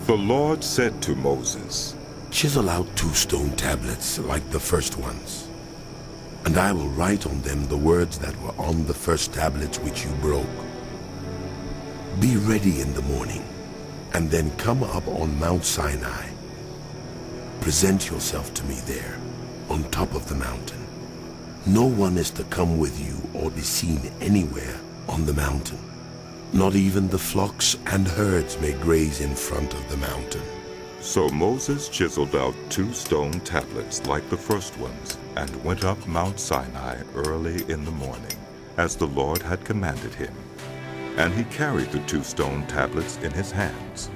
The Lord said to Moses, Chisel out 2 stone tablets like the first ones, and I will write on them the words that were on the first tablets which you broke. Be ready in the morning, and then come up on Mount Sinai. Present yourself to me there, on top of the mountain. No one is to come with you or be seen anywhere on the mountain. Not even the flocks and herds may graze in front of the mountain. So Moses chiseled out 2 stone tablets like the first ones, and went up Mount Sinai early in the morning, as the Lord had commanded him. And he carried the 2 stone tablets in his hands.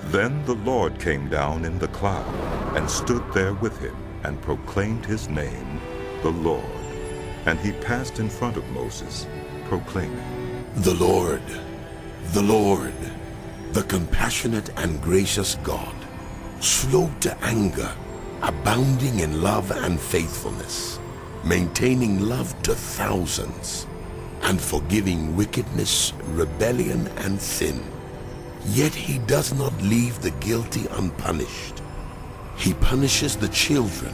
Then the Lord came down in the cloud, and stood there with him, and proclaimed his name, the Lord. And he passed in front of Moses, proclaiming, The Lord, the compassionate and gracious God, slow to anger, abounding in love and faithfulness, maintaining love to thousands, and forgiving wickedness, rebellion, and sin. Yet he does not leave the guilty unpunished. He punishes the children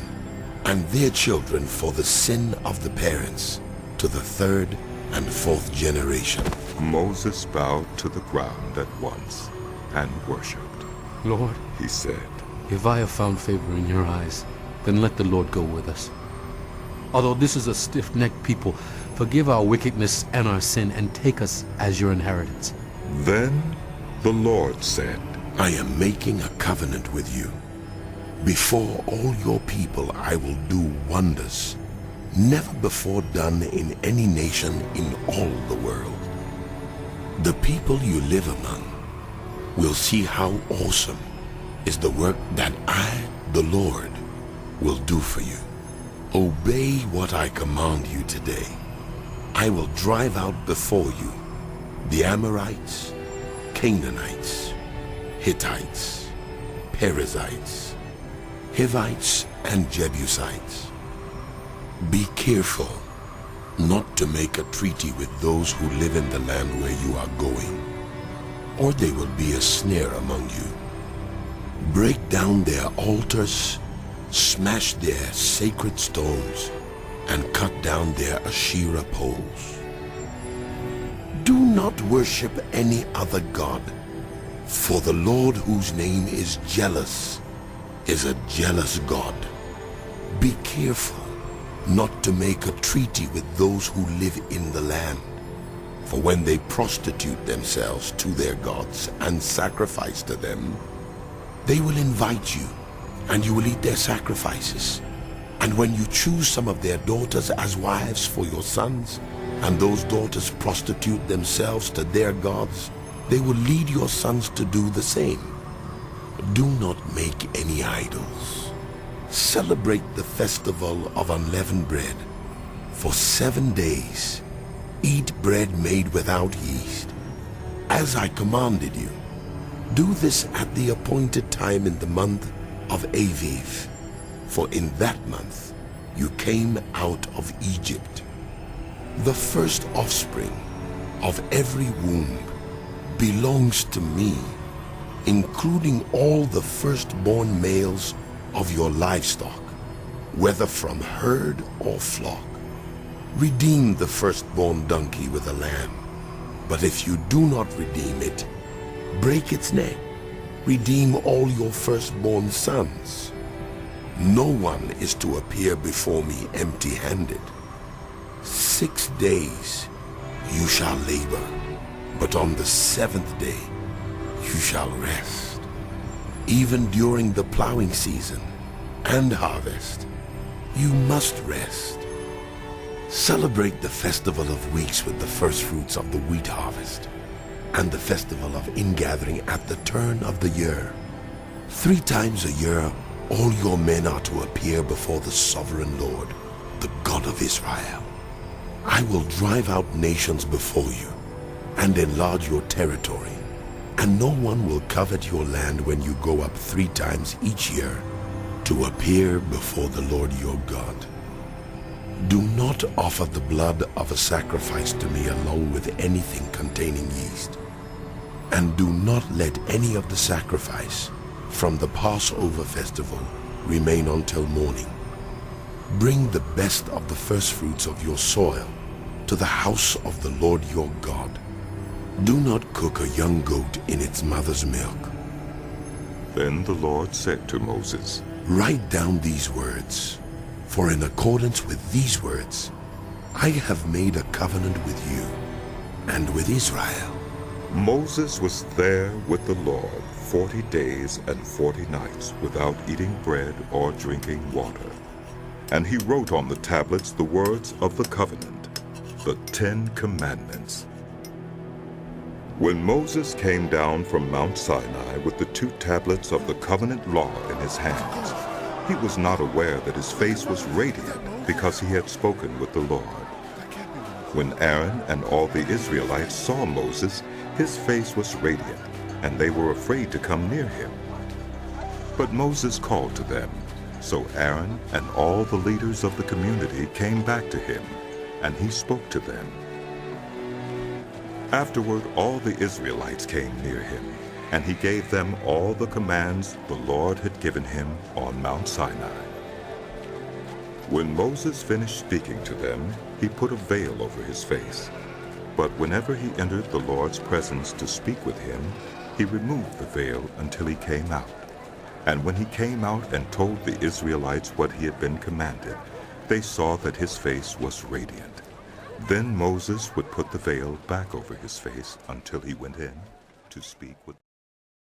and their children for the sin of the parents to the 3rd and 4th generation. Moses bowed to the ground at once and worshipped. Lord, He said, if I have found favor in your eyes, then let the Lord go with us. Although this is a stiff-necked people, forgive our wickedness and our sin, and take us as your inheritance. Then the Lord said, I am making a covenant with you. Before all your people I will do wonders, never before done in any nation in all the world. The people you live among will see how awesome is the work that I, the Lord, will do for you. Obey what I command you today. I will drive out before you the Amorites, Canaanites, Hittites, Perizzites, Hivites, and Jebusites. Be careful not to make a treaty with those who live in the land where you are going, or they will be a snare among you. Break down their altars, smash their sacred stones, and cut down their Asherah poles. Do not worship any other god, for the Lord, whose name is jealous, is a jealous God. Be careful not to make a treaty with those who live in the land, for when they prostitute themselves to their gods and sacrifice to them, they will invite you, and you will eat their sacrifices. And when you choose some of their daughters as wives for your sons, and those daughters prostitute themselves to their gods, they will lead your sons to do the same. Do not make any idols. Celebrate the festival of unleavened bread. For 7 days, eat bread made without yeast, as I commanded you. Do this at the appointed time in the month of Aviv, for in that month you came out of Egypt. The first offspring of every womb belongs to me, including all the firstborn males of your livestock, whether from herd or flock. Redeem the firstborn donkey with a lamb, but if you do not redeem it, break its neck. Redeem all your firstborn sons. No one is to appear before me empty-handed. 6 days you shall labor, but on the 7th day you shall rest. Even during the plowing season and harvest, you must rest. Celebrate the festival of weeks with the first fruits of the wheat harvest, and the festival of ingathering at the turn of the year. 3 times a year all your men are to appear before the sovereign Lord, the God of Israel. I will drive out nations before you and enlarge your territory, and no one will covet your land when you go up 3 times each year to appear before the Lord your God. Do not offer the blood of a sacrifice to me along with anything containing yeast. And do not let any of the sacrifice from the Passover festival remain until morning. Bring the best of the firstfruits of your soil to the house of the Lord your God. Do not cook a young goat in its mother's milk. Then the Lord said to Moses, Write down these words, for in accordance with these words, I have made a covenant with you and with Israel. Moses was there with the Lord 40 days and 40 nights without eating bread or drinking water. And he wrote on the tablets the words of the covenant, the 10 Commandments. When Moses came down from Mount Sinai with the 2 tablets of the covenant law in his hands, he was not aware that his face was radiant because he had spoken with the Lord. When Aaron and all the Israelites saw Moses, his face was radiant, and they were afraid to come near him. But Moses called to them, so Aaron and all the leaders of the community came back to him, and he spoke to them. Afterward, all the Israelites came near him, and he gave them all the commands the Lord had given him on Mount Sinai. When Moses finished speaking to them, he put a veil over his face. But whenever he entered the Lord's presence to speak with him, he removed the veil until he came out. And when he came out and told the Israelites what he had been commanded, they saw that his face was radiant. Then Moses would put the veil back over his face until he went in to speak with